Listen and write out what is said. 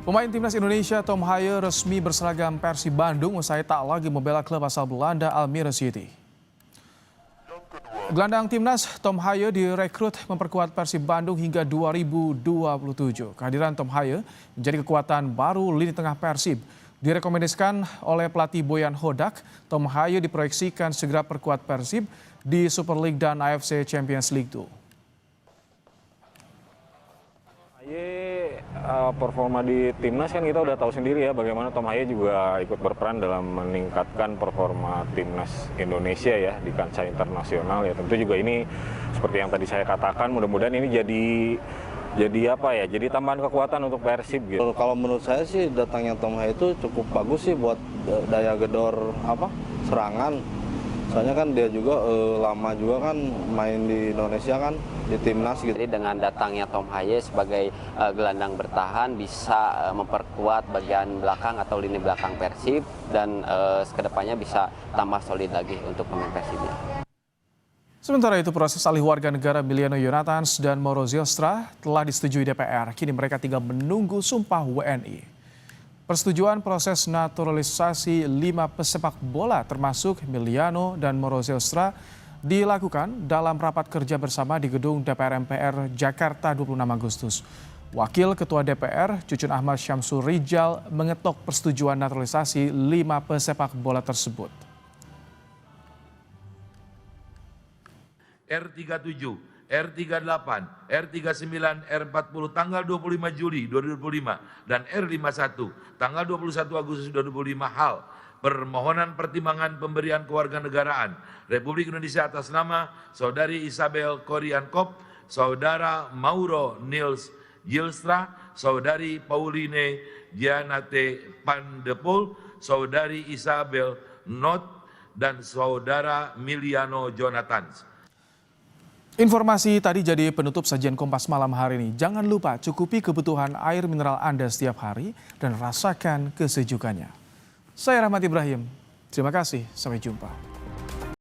Pemain timnas Indonesia Tom Haye resmi berseragam Persib Bandung usai tak lagi membela klub asal Belanda Almere City. Gelandang timnas Tom Haye direkrut memperkuat Persib Bandung hingga 2027. Kehadiran Tom Haye menjadi kekuatan baru lini tengah Persib. Direkomendasikan oleh pelatih Boyan Hodak, Tom Haye diproyeksikan segera perkuat Persib di Super League dan AFC Champions League 2. Performa di timnas kan kita udah tahu sendiri ya bagaimana Tom Haye juga ikut berperan dalam meningkatkan performa timnas Indonesia ya di kancah internasional ya. Tentu juga ini seperti yang tadi saya katakan, mudah-mudahan ini jadi tambahan kekuatan untuk Persib gitu. Kalau menurut saya sih datangnya Tom Haye itu cukup bagus sih buat daya gedor serangan. Soalnya kan dia juga lama juga kan main di Indonesia kan di timnas gitu. Jadi dengan datangnya Tom Haye sebagai gelandang bertahan bisa memperkuat bagian belakang atau lini belakang Persib dan kedepannya bisa tambah solid lagi untuk pemain Persibnya. Sementara itu proses alih warga negara Emiliano Yonathans dan Mauro Zylstra telah disetujui DPR. Kini mereka tinggal menunggu sumpah WNI. Persetujuan proses naturalisasi 5 pesepak bola termasuk Emiliano dan Mauro Zylstra dilakukan dalam rapat kerja bersama di gedung DPR MPR Jakarta 26 Agustus. Wakil Ketua DPR Cucun Ahmad Syamsul Rijal mengetok persetujuan naturalisasi 5 pesepak bola tersebut. R37, R38, R39, R40 tanggal 25 Juli 2025 dan R51 tanggal 21 Agustus 2025 hal permohonan pertimbangan pemberian kewarganegaraan Republik Indonesia atas nama Saudari Isabel Koriankop, Saudara Mauro Nils Zylstra, Saudari Pauline Gianate Pandepol, Saudari Isabel Not, dan Saudara Emiliano Yonathans. Informasi tadi jadi penutup sajian Kompas malam hari ini. Jangan lupa cukupi kebutuhan air mineral Anda setiap hari dan rasakan kesejukannya. Saya Rahmat Ibrahim. Terima kasih. Sampai jumpa.